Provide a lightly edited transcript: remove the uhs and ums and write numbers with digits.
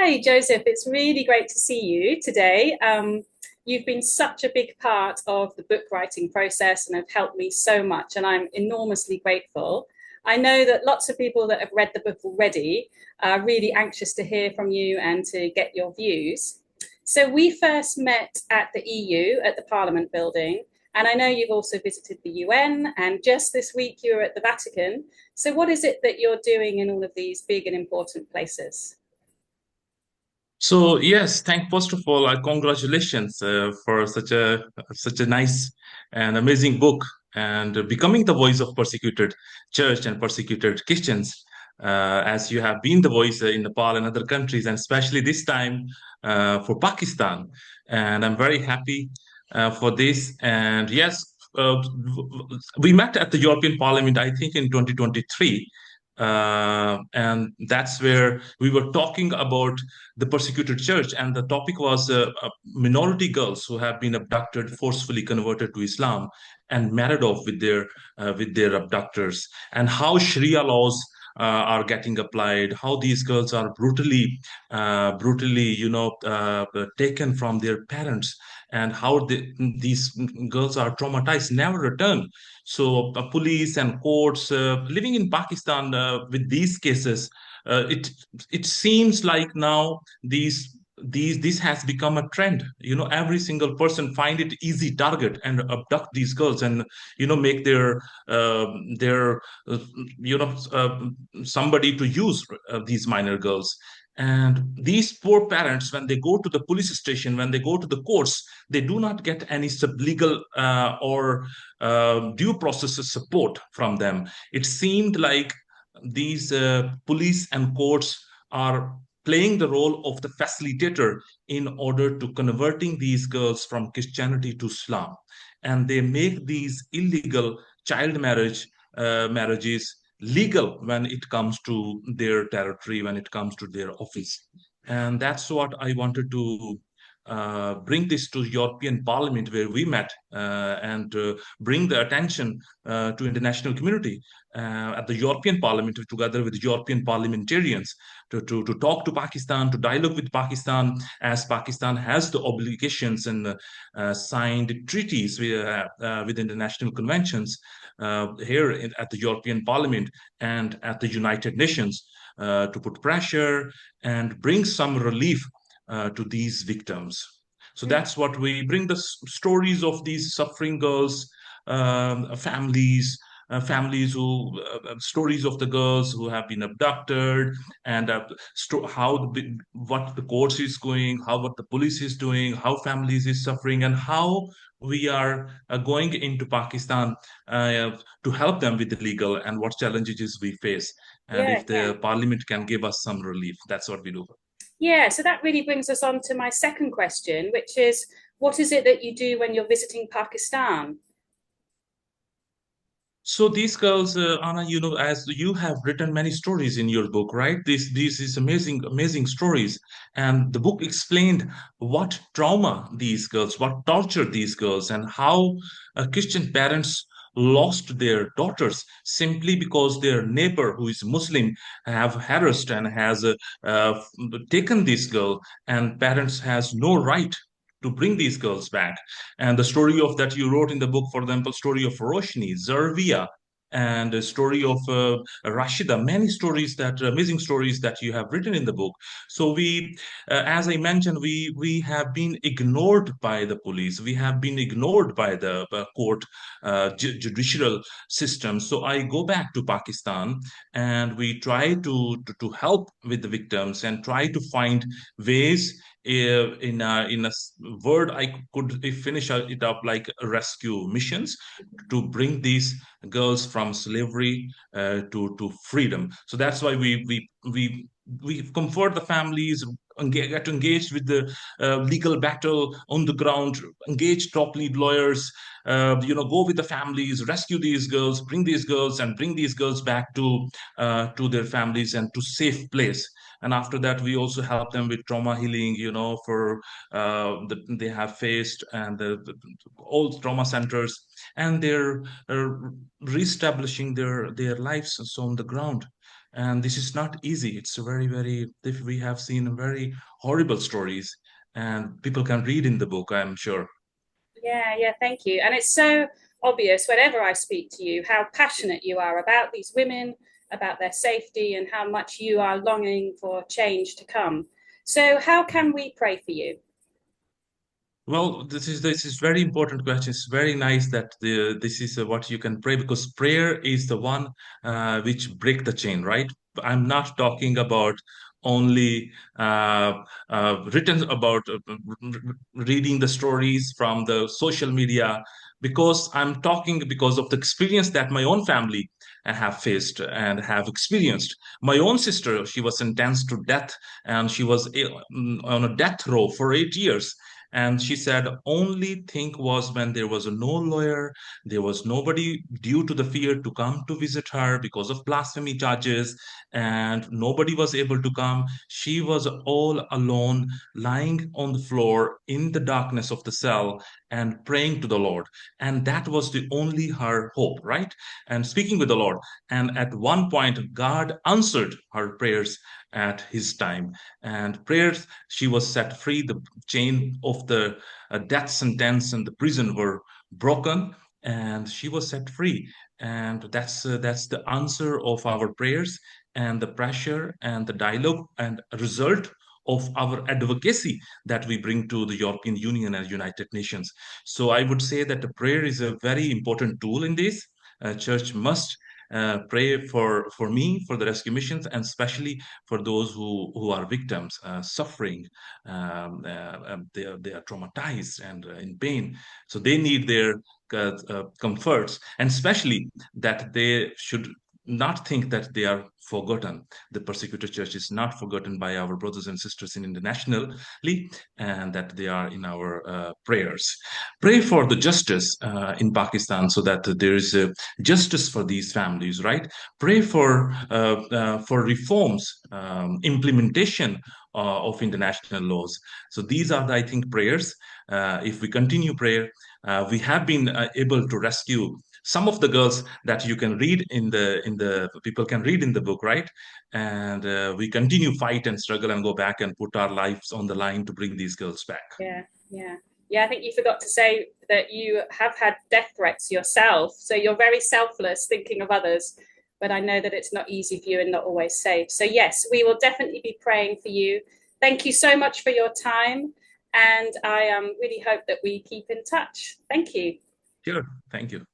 Hi, Joseph. It's really great to see you today. You've been such a big part of the book writing process and have helped me so much, and I'm enormously grateful. I know that lots of people that have read the book already are really anxious to hear from you and to get your views. So, we first met at the EU at the Parliament building, and I know you've also visited the UN, and just this week you were at the Vatican. So, what is it that you're doing in all of these big and important places? So yes, thank first of all, congratulations for such a nice and amazing book and becoming the voice of persecuted church and persecuted Christians, as you have been the voice in Nepal and other countries, and especially this time for Pakistan. And I'm very happy for this. And yes, we met at the European Parliament, I think, in 2023. And that's where we were talking about the persecuted church, and the topic was minority girls who have been abducted, forcefully converted to Islam, and married off with their abductors, and how Sharia laws are getting applied, how these girls are brutally, taken from their parents, and how these girls are traumatized, never return. So, police and courts living in Pakistan with these cases, it seems like now this has become a trend. Every single person find it easy target and abduct these girls, and make their somebody to use these minor girls. And these poor parents, when they go to the police station, when they go to the courts, they do not get any sublegal or due process support from them. It seemed like these police and courts are playing the role of the facilitator in order to converting these girls from Christianity to Islam, and they make these illegal child marriages legal when it comes to their territory, when it comes to their office. And that's what I wanted to bring this to European Parliament, where we met, and bring the attention to international community at the European Parliament, together with European parliamentarians, to talk to Pakistan, to dialogue with Pakistan, as Pakistan has the obligations and signed treaties with international conventions here at the European Parliament and at the United Nations, to put pressure and bring some relief to these victims. So that's what we bring, the stories of these suffering girls, families, families who stories of the girls who have been abducted, and what the courts is going, how what the police is doing, how families is suffering, and how we are going into Pakistan to help them with the legal and what challenges we face. And Yeah, if yeah. the parliament can give us some relief, that's what we do. Yeah, so that really brings us on to my second question, which is what is it that you do when you're visiting Pakistan? So these girls, Anna, as you have written many stories in your book, right? These is amazing, amazing stories, and the book explained what trauma these girls, what torture these girls, and how Christian parents lost their daughters simply because their neighbor, who is Muslim, have harassed and has uh, taken this girl, and parents has no right to bring these girls back. And the story of that you wrote in the book, for example, story of Roshni, Zarvia, and the story of Rashida, many stories, that amazing stories that you have written in the book. So we, as I mentioned, we have been ignored by the police, we have been ignored by the court, judicial system. So I go back to Pakistan, and we try to help with the victims and try to find ways, in a word I could finish it up like rescue missions, to bring these girls from slavery to freedom. So that's why we comfort the families, get engaged with the legal battle on the ground, engage top lead lawyers, go with the families, rescue these girls, bring these girls back to their families and to safe place. And after that, we also help them with trauma healing, for they have faced, and the old trauma centers, and they're reestablishing their lives so on the ground. And this is not easy. It's we have seen very horrible stories, and people can read in the book, I'm sure. Yeah, thank you. And it's so obvious whenever I speak to you how passionate you are about these women, about their safety, and how much you are longing for change to come. So, how can we pray for you? Well, this is very important question. It's very nice that this is what you can pray, because prayer is the one which break the chain, right? I'm not talking about only written about reading the stories from the social media, because I'm talking because of the experience that my own family have faced and have experienced. My own sister, she was sentenced to death, and she was on a death row for 8 years. And she said, only thing was when there was no lawyer, there was nobody due to the fear to come to visit her because of blasphemy charges, and nobody was able to come. She was all alone, lying on the floor in the darkness of the cell and praying to the Lord. And that was the only her hope, right? And speaking with the Lord. And at one point, God answered her prayers at his time. And prayers, she was set free. The chain of the death sentence and the prison were broken, and she was set free. And that's the answer of our prayers, and the pressure and the dialogue and result of our advocacy that we bring to the European Union and United Nations. So I would say that the prayer is a very important tool in this. Church must pray for me, for the rescue missions, and especially for those who are victims, suffering. They are traumatized and in pain, so they need their comforts, and especially that they should not think that they are forgotten. The persecuted church is not forgotten by our brothers and sisters in internationally, and that they are in our prayers. Pray for the justice in Pakistan, so that there is justice for these families, right? Pray for reforms, implementation of international laws. So these are the, I think, prayers. If we continue prayer, we have been able to rescue some of the girls that you can read in the people can read in the book, right? And we continue fight and struggle and go back and put our lives on the line to bring these girls back. Yeah. I think you forgot to say that you have had death threats yourself. So you're very selfless, thinking of others. But I know that it's not easy for you and not always safe. So, yes, we will definitely be praying for you. Thank you so much for your time. And I really hope that we keep in touch. Thank you. Sure. Thank you.